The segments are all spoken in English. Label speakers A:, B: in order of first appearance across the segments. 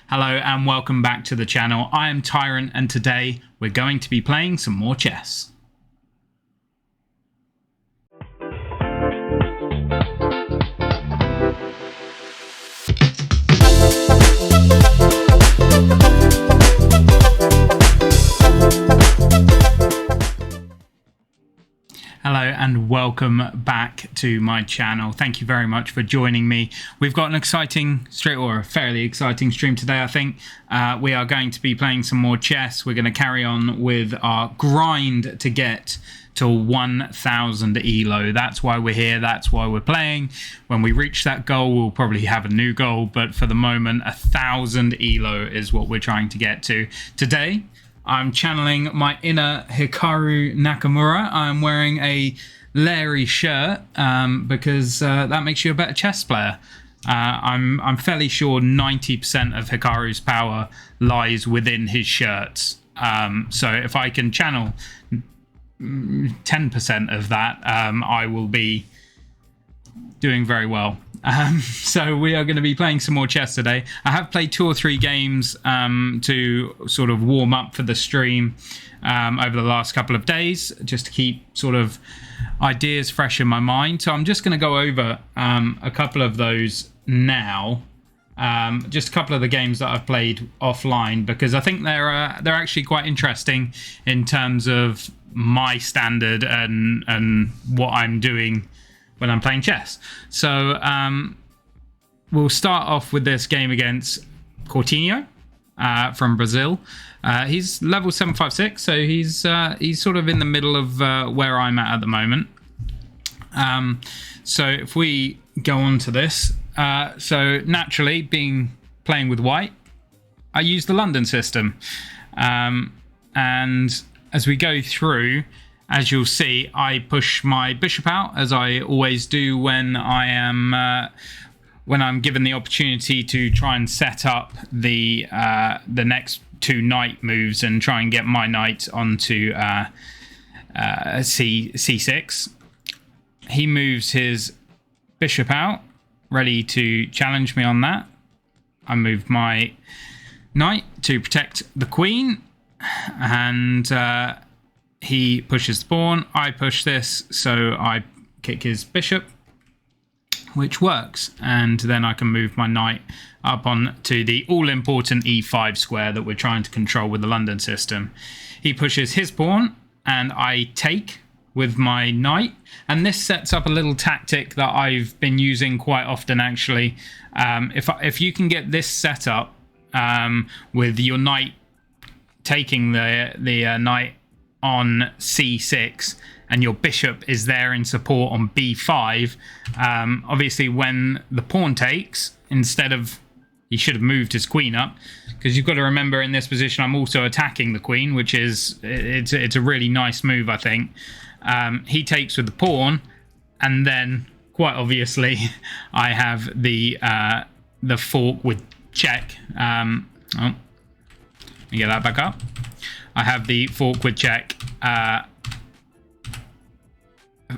A: Hello and welcome back to the channel. I am Tyrant and today we're going to be playing some more chess. Hello and welcome back to my channel. Thank you very much for joining me. We've got an exciting a fairly exciting stream today, I think. We are going to be playing some more chess. We're going to carry on with our grind to get to 1000 elo. That's why we're here. That's why we're playing. When we reach that goal, we'll probably have a new goal. But for the moment, 1000 elo is what we're trying to get to. Today, I'm channeling my inner Hikaru Nakamura. I'm wearing a Larry shirt because that makes you a better chess player. I'm fairly sure 90% of Hikaru's power lies within his shirts. So if I can channel 10% of that, I will be doing very well. So we are going to be playing some more chess today. I have played 2 or 3 games to sort of warm up for the stream over the last couple of days, just to keep sort of ideas fresh in my mind. So I'm just going to go over a couple of those now. Just a couple of the games that I've played offline, because I think they're actually quite interesting in terms of my standard and what I'm doing when I'm playing chess. So we'll start off with this game against Coutinho from Brazil. He's level 756, so he's sort of in the middle of where I'm at the moment. So if we go on to this, so naturally, playing with white, I use the London system, and as we go through, as you'll see, I push my bishop out, as I always do when I'm given the opportunity to try and set up the next 2 knight moves and try and get my knight onto c6. He moves his bishop out, ready to challenge me on that. I move my knight to protect the queen, and he pushes the pawn, I push this, so I kick his bishop, which works. And then I can move my knight up on to the all-important e5 square that we're trying to control with the London system. He pushes his pawn, and I take with my knight. And this sets up a little tactic that I've been using quite often, actually. If you can get this set up with your knight taking the knight on c6 and your bishop is there in support on b5, obviously when the pawn takes, instead of, he should have moved his queen up, because you've got to remember in this position I'm also attacking the queen, which is it's a really nice move, I think. He takes with the pawn, and then quite obviously I have the fork with check. Let me get that back up. I have the fork with check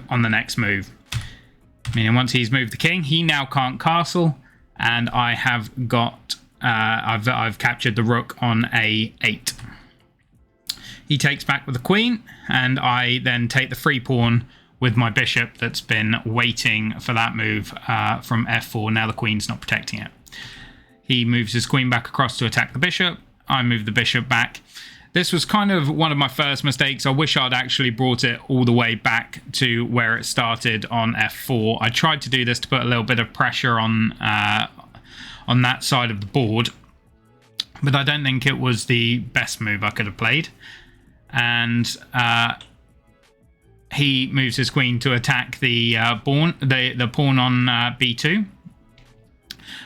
A: on the next move. Meaning once he's moved the king, he now can't castle, and I have got I've captured the rook on a8. He takes back with the queen, and I then take the free pawn with my bishop that's been waiting for that move from f4. Now the queen's not protecting it. He moves his queen back across to attack the bishop. I move the bishop back. This was kind of one of my first mistakes. I wish I'd actually brought it all the way back to where it started on f4. I tried to do this to put a little bit of pressure on that side of the board, but I don't think it was the best move I could have played. And he moves his queen to attack the pawn on b2.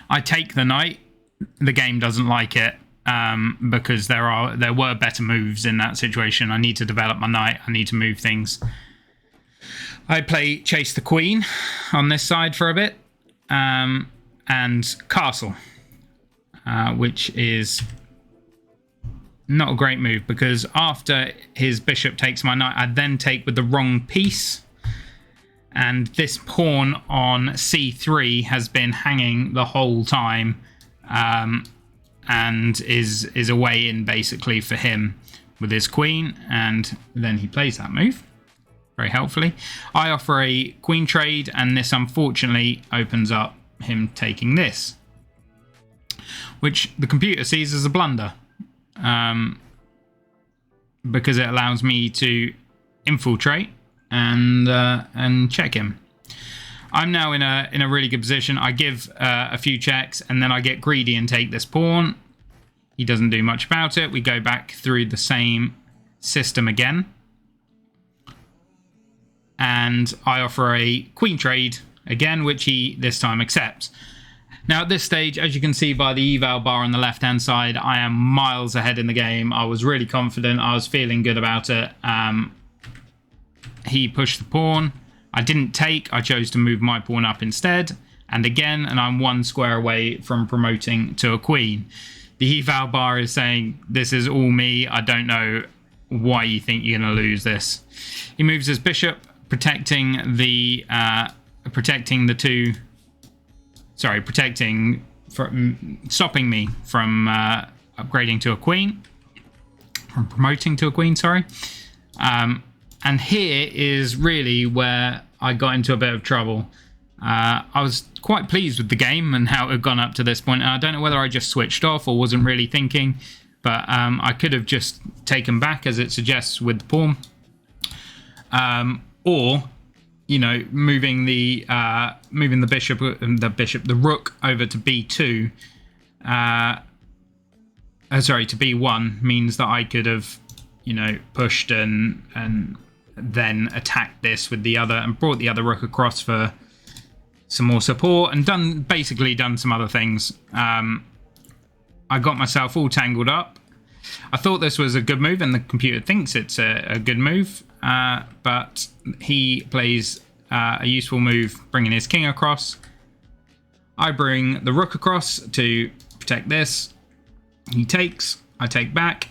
A: I take the knight. The game doesn't like it. Because there were better moves in that situation. I need to develop my knight. I need to move things. I play chase the queen on this side for a bit, and castle, which is not a great move, because after his bishop takes my knight, I then take with the wrong piece, and this pawn on c3 has been hanging the whole time. and is a way in basically for him with his queen, and then he plays that move very helpfully. I offer a queen trade, and this unfortunately opens up him taking this, which the computer sees as a blunder, because it allows me to infiltrate and check him. I'm now in a really good position. I give a few checks, and then I get greedy and take this pawn. He doesn't do much about it. We go back through the same system again, and I offer a queen trade again, which he this time accepts. Now at this stage, as you can see by the eval bar on the left hand side, I am miles ahead in the game. I was really confident. I was feeling good about it. He pushed the pawn. I didn't take. I chose to move my pawn up instead. And again, and I'm one square away from promoting to a queen. The eval bar is saying, this is all me. I don't know why you think you're going to lose this. He moves his bishop, protecting the stopping me from upgrading to a queen, from promoting to a queen, sorry. And here is really where I got into a bit of trouble. I was quite pleased with the game and how it had gone up to this point. And I don't know whether I just switched off or wasn't really thinking, but I could have just taken back as it suggests with the pawn, or you know, moving the rook over to b2, to b1 means that I could have, you know, pushed and then attacked this with the other and brought the other rook across for some more support and basically done some other things. I got myself all tangled up. I thought this was a good move, and the computer thinks it's a good move, but he plays a useful move, bringing his king across. I bring the rook across to protect this. He takes, I take back.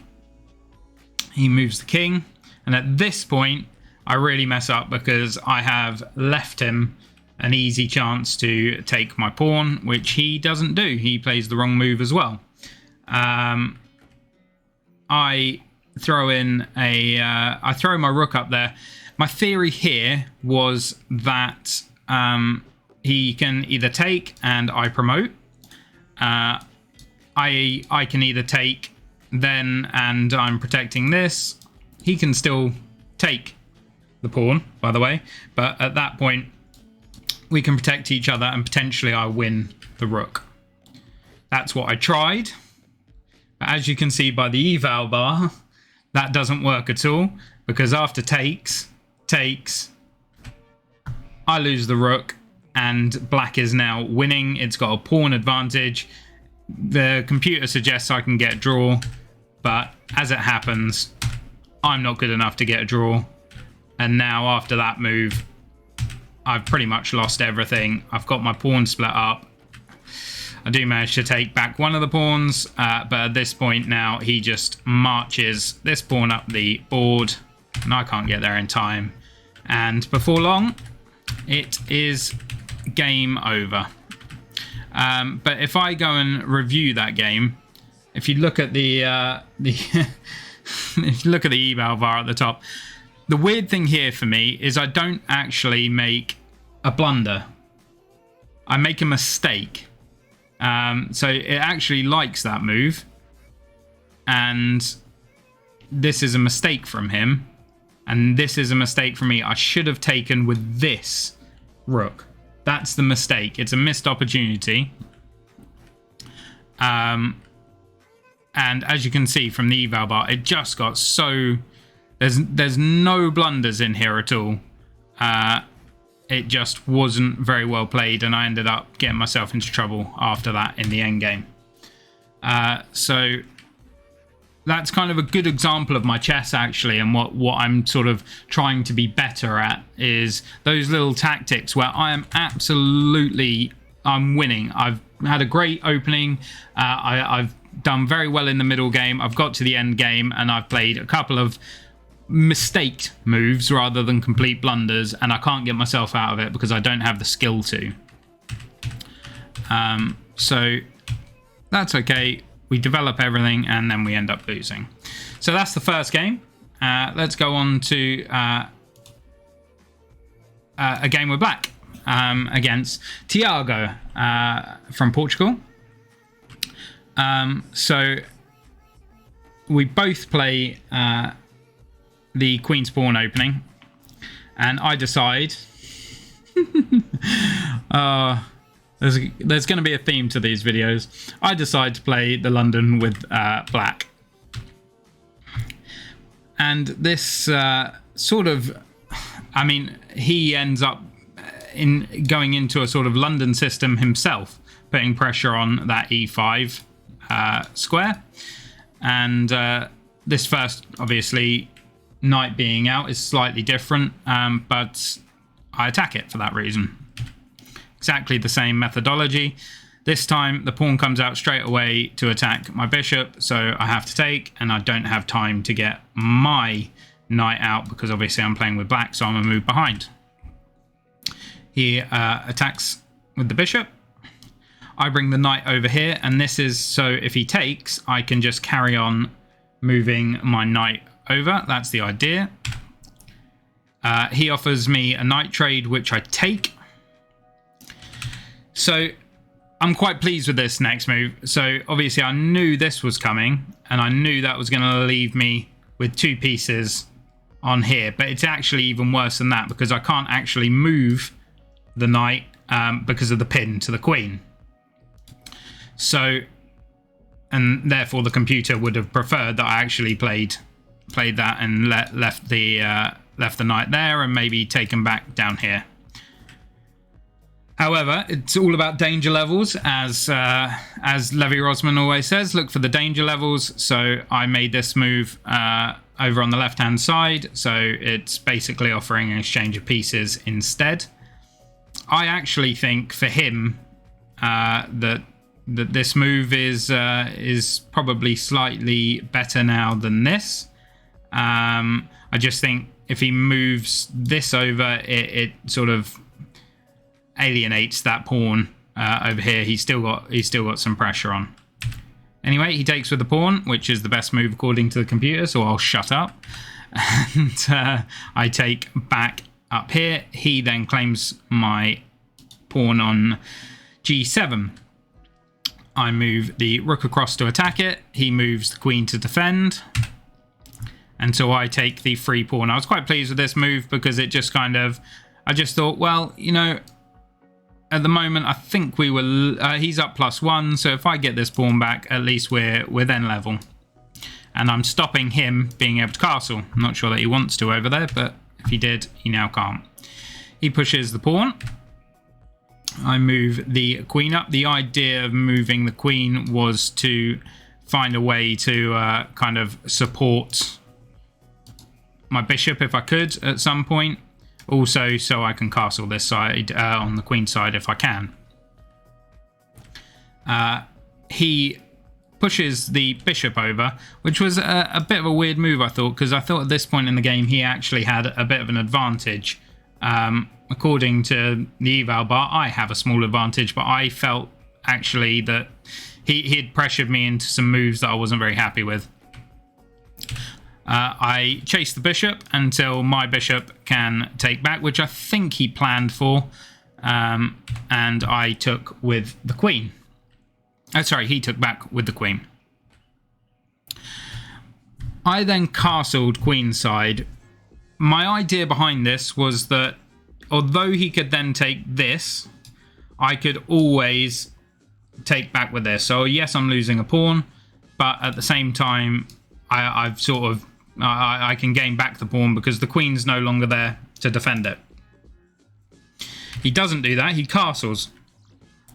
A: He moves the king, and at this point I really mess up because I have left him an easy chance to take my pawn, which he doesn't do. He plays the wrong move as well. I throw in I throw my rook up there. My theory here was that he can either take and I promote. I can either take then and I'm protecting this. He can still take the pawn, by the way, but at that point we can protect each other and potentially I win the rook. That's what I tried. But as you can see by the eval bar, that doesn't work at all, because after takes, I lose the rook and black is now winning. It's got a pawn advantage. The computer suggests I can get a draw, but as it happens, I'm not good enough to get a draw. And now after that move, I've pretty much lost everything. I've got my pawn split up. I do manage to take back one of the pawns, but at this point now he just marches this pawn up the board and I can't get there in time. And before long, it is game over. But if I go and review that game, if you look at the if you look at the eval bar at the top, the weird thing here for me is I don't actually make a blunder. I make a mistake. So it actually likes that move, and this is a mistake from him, and this is a mistake from me. I should have taken with this rook. That's the mistake. It's a missed opportunity. And as you can see from the eval bar, it just got so... There's no blunders in here at all. It just wasn't very well played, and I ended up getting myself into trouble after that in the end game. So that's kind of a good example of my chess, actually, and what I'm sort of trying to be better at is those little tactics where I'm winning. I've had a great opening. I've done very well in the middle game. I've got to the end game, and I've played a couple of mistaked moves rather than complete blunders, and I can't get myself out of it because I don't have the skill to. So that's okay. we develop everything, and then we end up losing. So that's the first game. Let's go on to a game with black against Tiago from Portugal. So we both play the Queen's Pawn opening, and I decide there's going to be a theme to these videos. I decide to play the London with black. And this sort of, I mean, he ends up going into a sort of London system himself, putting pressure on that e5 square. And this first, obviously, knight being out is slightly different, but I attack it for that reason. Exactly the same methodology. This time the pawn comes out straight away to attack my bishop, so I have to take, and I don't have time to get my knight out because obviously I'm playing with black, so I'm gonna move behind. He attacks with the bishop. I bring the knight over here, and this is so if he takes, I can just carry on moving my knight over. That's the idea. He offers me a knight trade, which I take. So I'm quite pleased with this next move. So obviously I knew this was coming, and I knew that was going to leave me with 2 pieces on here. But it's actually even worse than that, because I can't actually move the knight because of the pin to the queen. So, and therefore the computer would have preferred that I actually played that and left the knight there and maybe taken back down here. However, it's all about danger levels, as Levy Rosman always says, look for the danger levels. So I made this move over on the left-hand side, so it's basically offering an exchange of pieces instead. I actually think for him that this move is probably slightly better now than this. I just think if he moves this over, it sort of alienates that pawn over here. He's still got some pressure on. Anyway, he takes with the pawn, which is the best move according to the computer, so I'll shut up. And I take back up here. He then claims my pawn on g7. I move the rook across to attack it. He moves the queen to defend. And so I take the free pawn. I was quite pleased with this move because it just kind of, I just thought, well, you know, at the moment, I think we were, he's up +1. So if I get this pawn back, at least we're then level. And I'm stopping him being able to castle. I'm not sure that he wants to over there, but if he did, he now can't. He pushes the pawn. I move the queen up. The idea of moving the queen was to find a way to kind of support my bishop if I could at some point. Also, so I can castle this side on the queen side if I can. He pushes the bishop over, which was a bit of a weird move, I thought, because I thought at this point in the game he actually had a bit of an advantage. According to the eval bar, I have a small advantage, but I felt actually that he had pressured me into some moves that I wasn't very happy with. I chase the bishop until my bishop can take back, which I think he planned for, and I took with the queen. Oh, sorry, he took back with the queen. I then castled queenside. My idea behind this was that although he could then take this, I could always take back with this. So yes, I'm losing a pawn, but at the same time, I've sort of I can gain back the pawn because the queen's no longer there to defend it. He doesn't do that. He castles.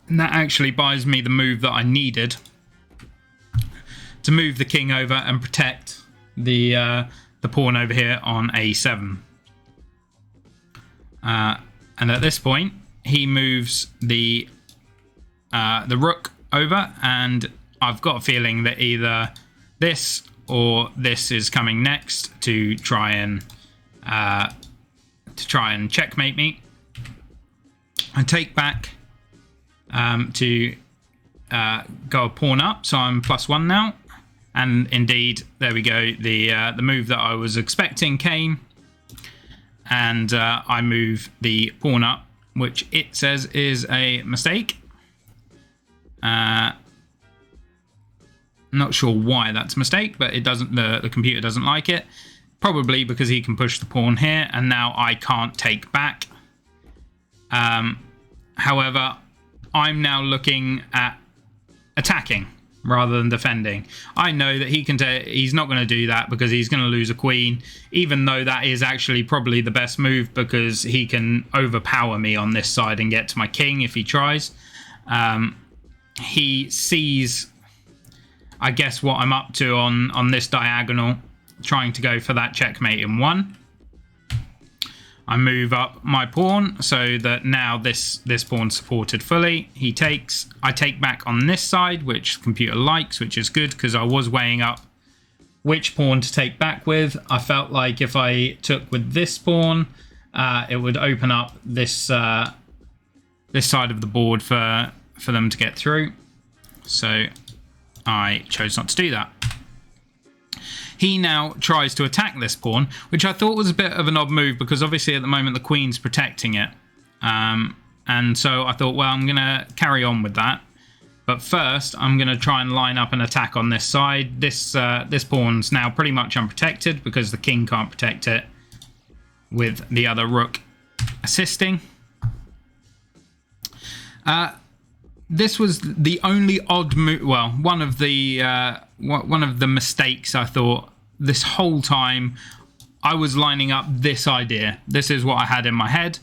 A: And that actually buys me the move that I needed to move the king over and protect the pawn over here on a7. And at this point, he moves the rook over, and I've got a feeling that either this or this is coming next to try and checkmate me. I take back to go a pawn up, so I'm +1 now. And indeed, there we go. The move that I was expecting came, and I move the pawn up, which it says is a mistake. Not sure why that's a mistake, but it doesn't. The computer doesn't like it. Probably because he can push the pawn here, and now I can't take back. However, I'm now looking at attacking rather than defending. I know that he's not going to do that because he's going to lose a queen, even though that is actually probably the best move because he can overpower me on this side and get to my king if he tries. He sees, I guess, what I'm up to on this diagonal, trying to go for that checkmate in 1. I move up my pawn so that now this pawn's supported fully. He takes. I take back on this side, which the computer likes, which is good because I was weighing up which pawn to take back with. I felt like if I took with this pawn, it would open up this side of the board for them to get through. So I chose not to do that. He now tries to attack this pawn, which I thought was a bit of an odd move because obviously at the moment the queen's protecting it. And so I thought, well, I'm going to carry on with that. But first, I'm going to try and line up an attack on this side. This pawn's now pretty much unprotected because the king can't protect it with the other rook assisting. This was the only odd move. Well, one of the mistakes I thought this whole time. I was lining up this idea. This is what I had in my head,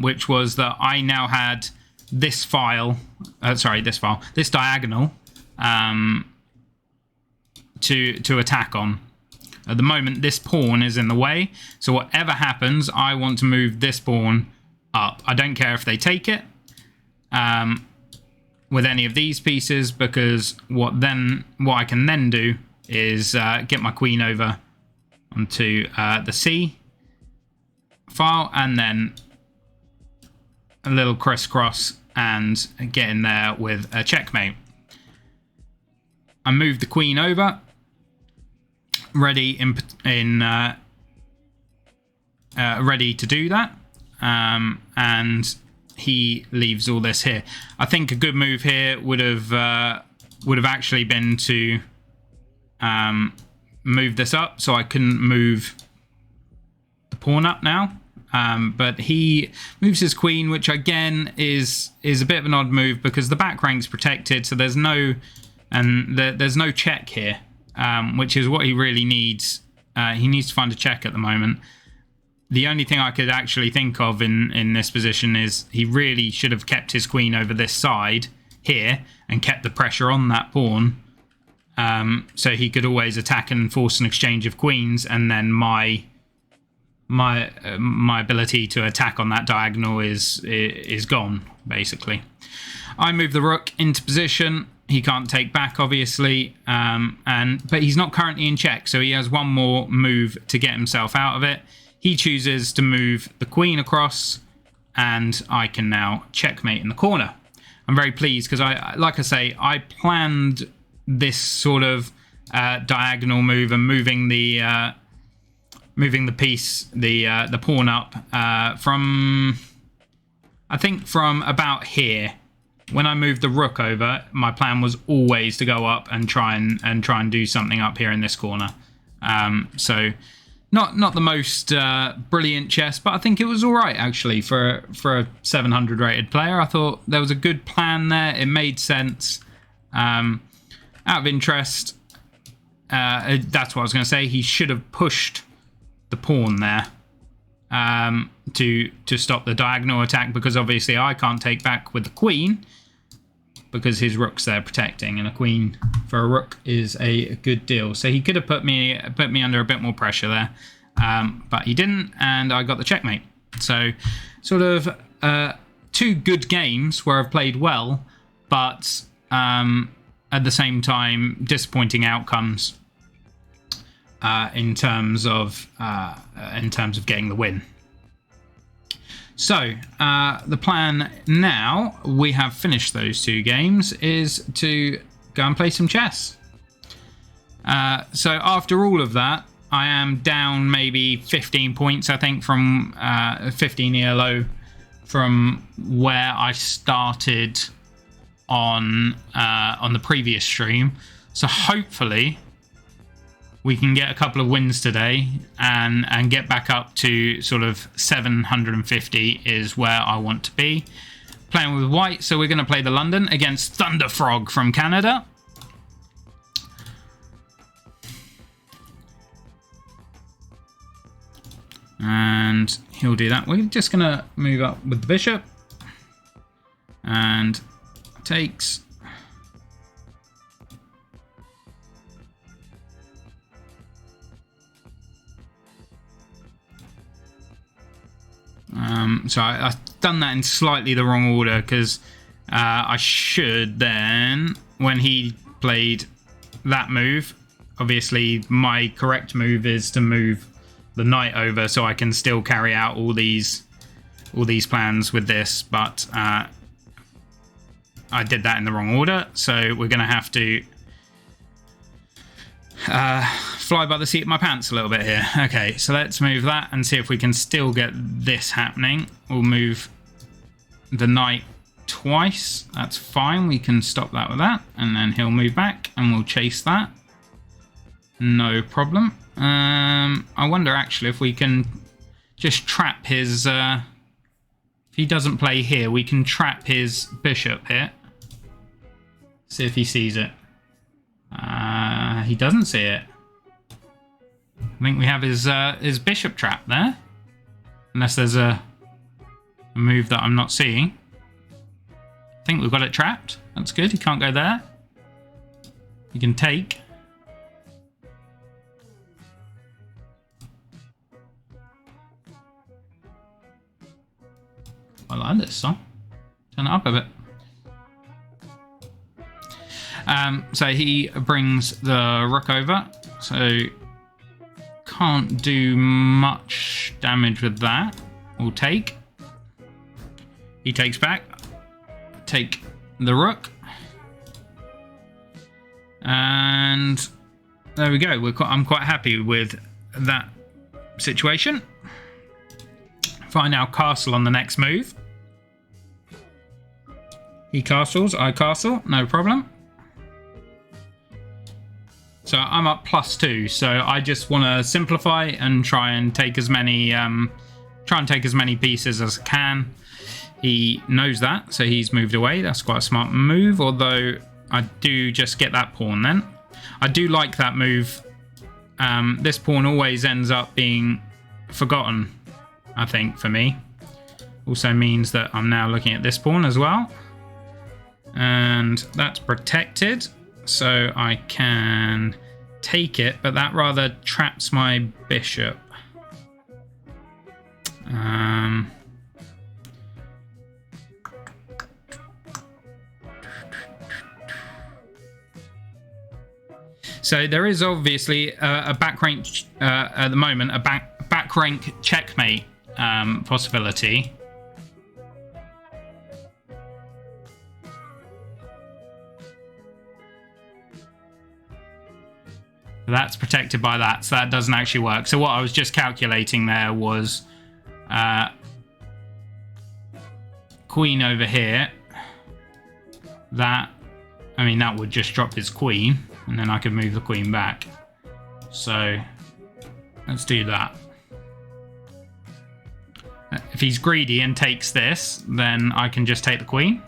A: which was that I now had this this diagonal to attack on. At the moment, this pawn is in the way. So whatever happens, I want to move this pawn up. I don't care if they take it. With any of these pieces, because what I can then do is get my queen over onto the C file and then a little crisscross and get in there with a checkmate. I move the queen over, ready ready to do that, and he leaves all this here. I think a good move here would have actually been to move this up so I couldn't move the pawn up now. But he moves his queen, which again is a bit of an odd move because the back rank's protected, so there's no check here, which is what he really needs. He needs to find a check at the moment. The only thing I could actually think of in this position is he really should have kept his queen over this side here and kept the pressure on that pawn, so he could always attack and force an exchange of queens, and then my ability to attack on that diagonal is gone, basically. I move the rook into position. He can't take back, obviously, but he's not currently in check, so he has one more move to get himself out of it. He chooses to move the queen across, and I can now checkmate in the corner. I'm very pleased because, like I say, I planned this sort of diagonal move and moving the piece, the pawn up from about here. When I moved the rook over, my plan was always to go up and try and do something up here in this corner. So. Not the most brilliant chess, but I think it was all right, actually, for a 700 rated player. I thought there was a good plan there. It made sense. Out of interest, that's what I was going to say. He should have pushed the pawn there to stop the diagonal attack, because obviously I can't take back with the queen because his rook's there protecting, and a queen for a rook is a good deal. So he could have put me under a bit more pressure there, but he didn't, and I got the checkmate. So sort of 2 good games where I've played well, but at the same time disappointing outcomes in terms of getting the win. So, the plan now, we have finished those 2 games, is to go and play some chess. So after all of that, I am down maybe 15 points, I think, from 15 ELO from where I started on the previous stream. So hopefully we can get a couple of wins today and get back up to sort of 750 is where I want to be. Playing with white, so we're going to play the London against Thunderfrog from Canada. And he'll do that. We're just going to move up with the bishop. And takes. So I've done that in slightly the wrong order, because I should then, when he played that move, obviously my correct move is to move the knight over so I can still carry out all these plans with this, but I did that in the wrong order, so we're going to have to fly by the seat of my pants a little bit here. Okay, so let's move that and see if we can still get this happening. We'll move the knight twice. That's fine. We can stop that with that. And then he'll move back and we'll chase that. No problem. I wonder actually if we can just trap his... if he doesn't play here, we can trap his bishop here. See if he sees it. He doesn't see it. I think we have his bishop trap there. Unless there's a move that I'm not seeing. I think we've got it trapped. That's good. He can't go there. He can take. I like this song. Turn it up a bit. So he brings the rook over. So can't do much damage with that. We'll take. He takes back. Take the rook. And there we go. I'm quite happy with that situation. If I now castle on the next move. He castles, I castle, no problem. So I'm up +2, so I just want to simplify and try and take as many pieces as I can. He knows that, so he's moved away. That's quite a smart move, although I do just get that pawn then. I do like that move. This pawn always ends up being forgotten, I think, for me. Also means that I'm now looking at this pawn as well. And that's protected, so I can take it, but that rather traps my bishop. So there is obviously a back rank at the moment, a back rank checkmate possibility. That's protected by that, so that doesn't actually work. So what I was just calculating there was queen over here. That would just drop his queen, and then I could move the queen back. So let's do that. If he's greedy and takes this, then I can just take the queen.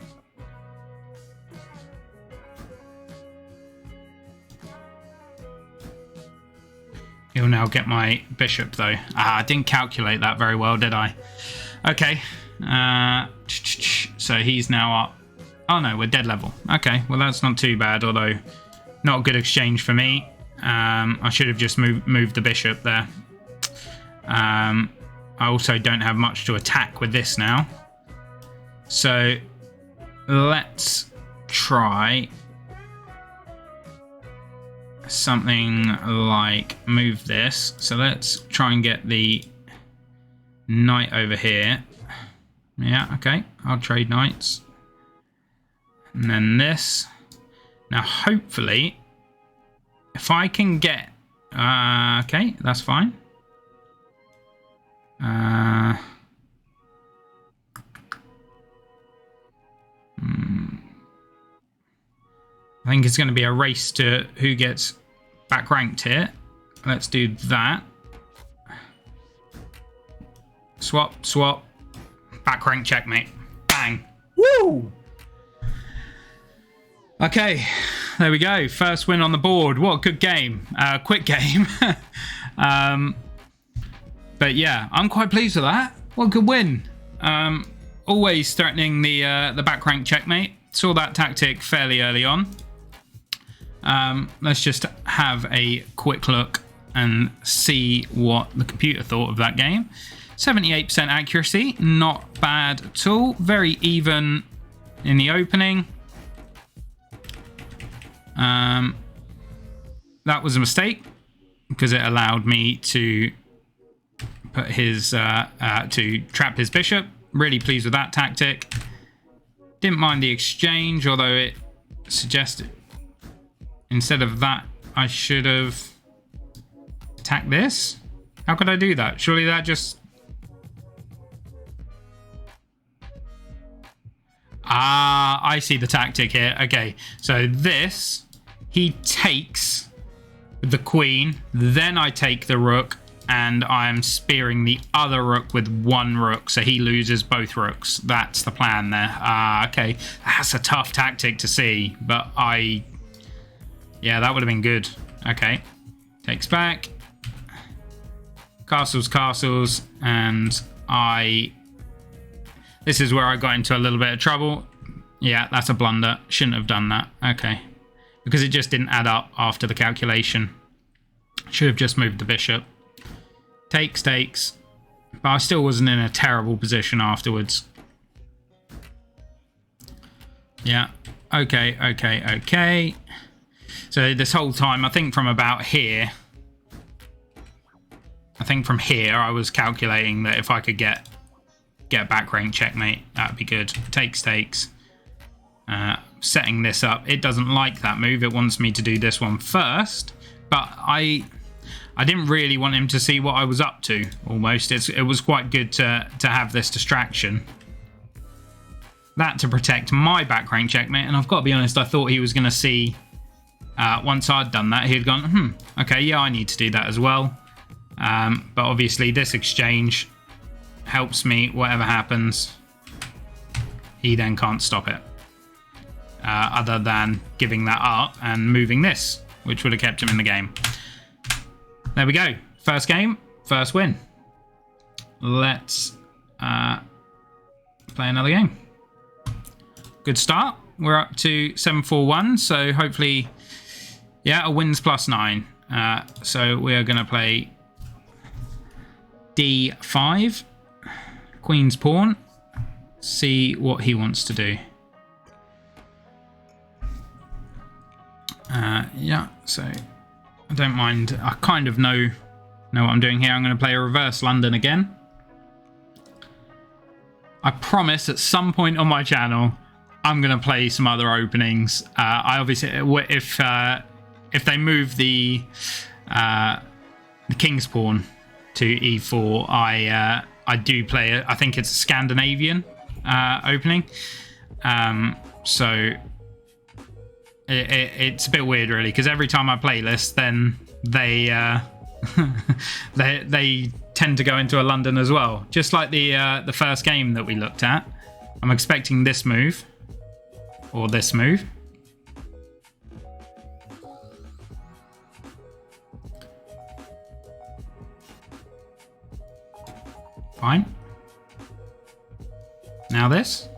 A: He'll now get my bishop, though. I didn't calculate that very well, did I? Okay. So he's now up. Oh, no, we're dead level. Okay, well, that's not too bad, although not a good exchange for me. I should have just moved the bishop there. I also don't have much to attack with this now. So let's try something like move this. So let's try and get the knight over here. Yeah, okay. I'll trade knights. And then this. Now, hopefully, if I can get... okay, that's fine. I think it's going to be a race to who gets back ranked here. Let's do that. Swap, swap. Back rank checkmate. Bang. Woo! Okay, there we go. First win on the board. What a good game. Quick game. But yeah, I'm quite pleased with that. What a good win. Always threatening the back rank checkmate. Saw that tactic fairly early on. Let's just have a quick look and see what the computer thought of that game. 78% accuracy, not bad at all. Very even in the opening. That was a mistake because it allowed me to put his to trap his bishop. Really pleased with that tactic. Didn't mind the exchange, although it suggested instead of that I should have attacked this. How could I do that? Surely that just... Ah, I see the tactic here. Okay, so this, he takes the queen, then I take the rook, and I'm spearing the other rook with one rook, so he loses both rooks. That's the plan there. Okay, that's a tough tactic to see, but yeah, that would have been good. Okay, takes back. Castles, castles, and this is where I got into a little bit of trouble. Yeah, that's a blunder. Shouldn't have done that. Okay. Because it just didn't add up after the calculation. Should have just moved the bishop. Takes, takes. But I still wasn't in a terrible position afterwards. Yeah. Okay, okay, okay. So this whole time, I think from about here... I think from here, I was calculating that if I could get back rank checkmate, that'd be good. Takes, takes. Setting this up. It doesn't like that move. It wants me to do this one first. But I didn't really want him to see what I was up to, almost. It was quite good to have this distraction. That to protect my back rank checkmate. And I've got to be honest, I thought he was going to see, once I'd done that, he'd gone, okay, yeah, I need to do that as well. But obviously this exchange helps me, whatever happens. He then can't stop it. Other than giving that up and moving this, which would have kept him in the game. There we go. First game, first win. Let's play another game. Good start. We're up to 7-4-1, so hopefully, yeah, a wins +9. So we are going to play D5, Queen's Pawn, see what he wants to do. Yeah, so I don't mind. I kind of know what I'm doing here. I'm going to play a reverse London again. I promise at some point on my channel, I'm going to play some other openings. I obviously, if they move the King's Pawn to E4, I do play. I think it's a Scandinavian opening. So. It's a bit weird, really, because every time I play this, then they they tend to go into a London as well. Just like the first game that we looked at. I'm expecting this move or this move. Fine. Now this.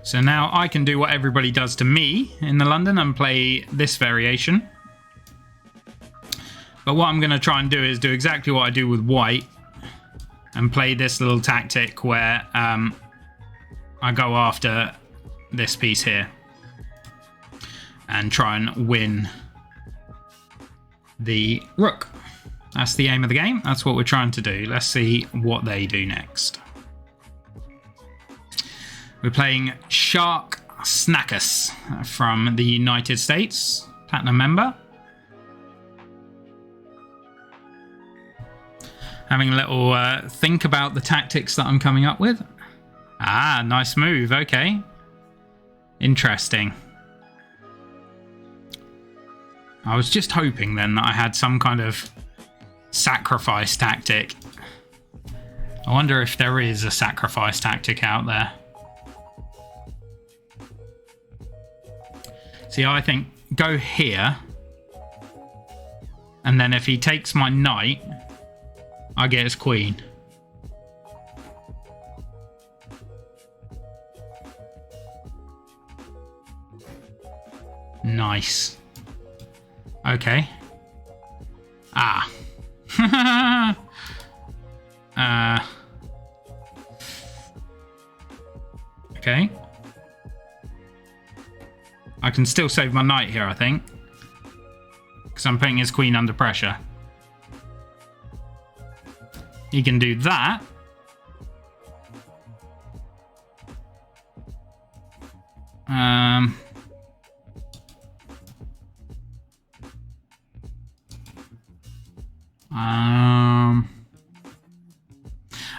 A: So now I can do what everybody does to me in the London and play this variation. But what I'm going to try and do is do exactly what I do with white and play this little tactic where I go after this piece here. and try and win the rook. That's the aim of the game. That's what we're trying to do. Let's see what they do next. We're playing Shark Snackus from the United States, Platinum member. Having a little think about the tactics that I'm coming up with. Ah, nice move. Okay. Interesting. I was just hoping then that I had some kind of sacrifice tactic. I wonder if there is a sacrifice tactic out there. See, I think go here. And then if he takes my knight, I get his queen. Nice. Okay. Ah. Okay. I can still save my knight here, I think. Because I'm putting his queen under pressure. He can do that.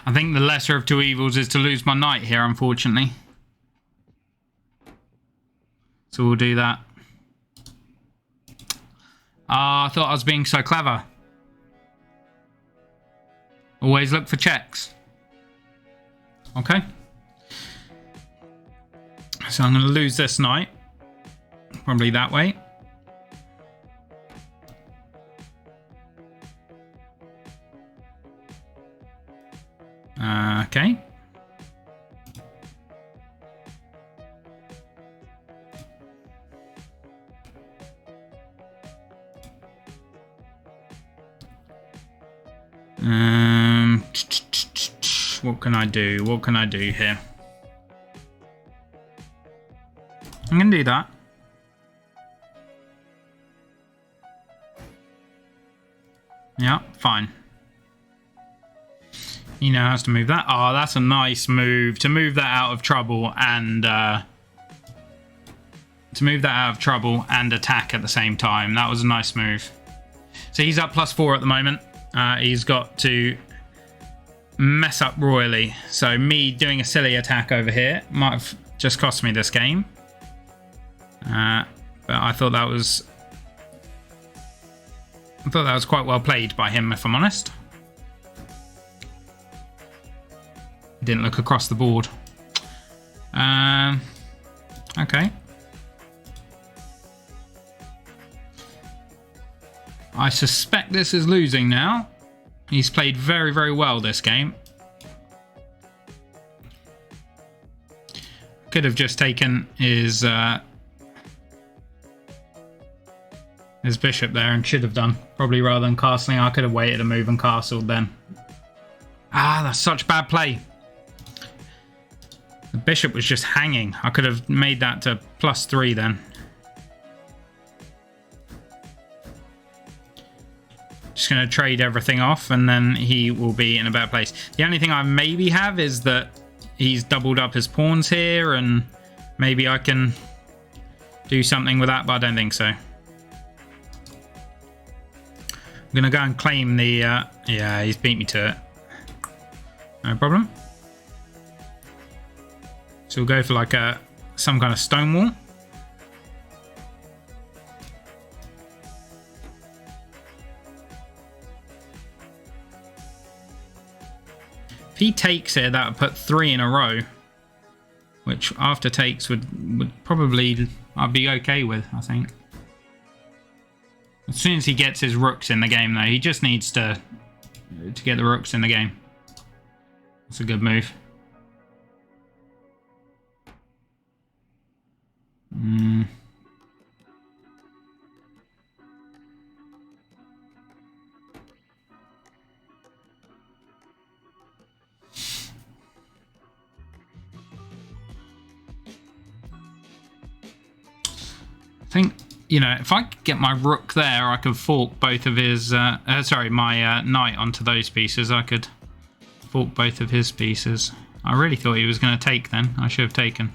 A: I think the lesser of two evils is to lose my knight here, unfortunately. So we'll do that. Ah, I thought I was being so clever. Always look for checks. Okay. So I'm going to lose this knight. Probably that way. Okay. What can I do? What can I do here? I'm going to do that. Yeah, fine. He now has to move that. Oh, that's a nice move. To move that out of trouble and... attack at the same time. That was a nice move. So he's up +4 at the moment. He's got to mess up royally. So me doing a silly attack over here might have just cost me this game. But I thought that was... quite well played by him, if I'm honest. Didn't look across the board. Okay. I suspect this is losing now. He's played very, very well this game. Could have just taken his bishop there and should have done. Probably rather than castling. I could have waited a move and castled then. Ah, that's such bad play. The bishop was just hanging. I could have made that to +3 then. Just going to trade everything off and then he will be in a better place. The only thing I maybe have is that he's doubled up his pawns here and maybe I can do something with that, but I don't think so. I'm going to go and claim the... yeah, he's beat me to it. No problem. So we'll go for like some kind of stone wall. If he takes it, that would put 3 in a row, which after takes would probably I'd be okay with, I think. As soon as he gets his rooks in the game, though, he just needs to get the rooks in the game. That's a good move. think, you know, if I could get my rook there, I could fork both of his... my knight onto those pieces. I could fork both of his pieces. I really thought he was going to take then. I should have taken.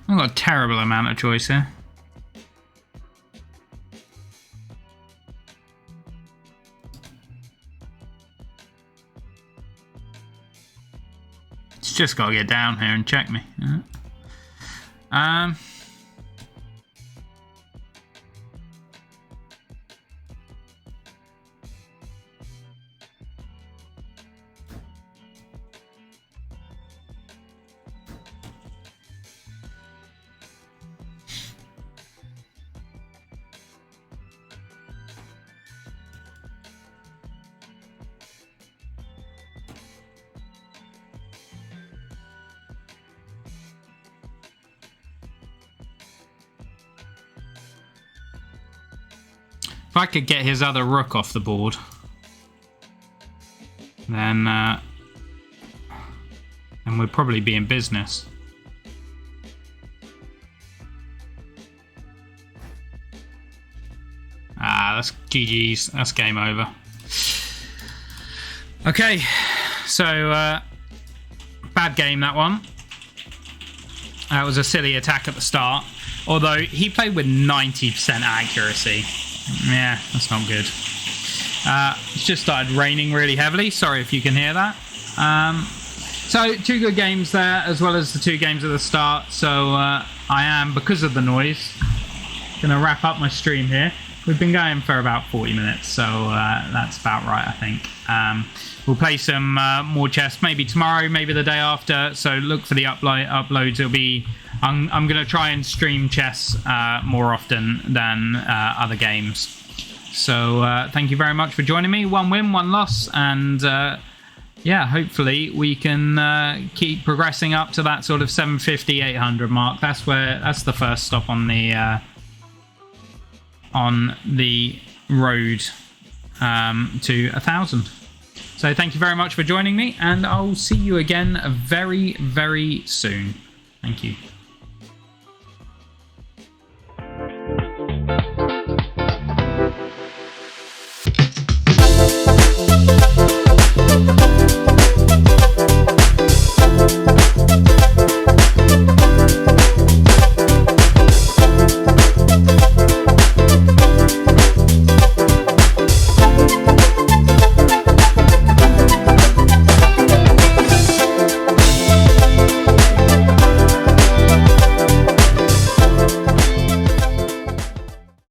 A: I've got a terrible amount of choice here. It's just got to get down here and check me. If I could get his other rook off the board, then we'd probably be in business. That's GG's. That's game over. Okay, so bad game, that one. That was a silly attack at the start. Although he played with 90% accuracy. Yeah, that's not good. It's just started raining really heavily. Sorry if you can hear that. So 2 good games there, as well as the 2 games at the start. So I am, because of the noise, going to wrap up my stream here. We've been going for about 40 minutes, so that's about right, I think. We'll play some more chess, maybe tomorrow, maybe the day after. So look for the uploads. It'll be... I'm going to try and stream chess more often than other games. So thank you very much for joining me. 1 win, 1 loss, and yeah, hopefully we can keep progressing up to that sort of 750, 800 mark. That's the first stop on the road to 1,000. So thank you very much for joining me, and I'll see you again very, very soon. Thank you.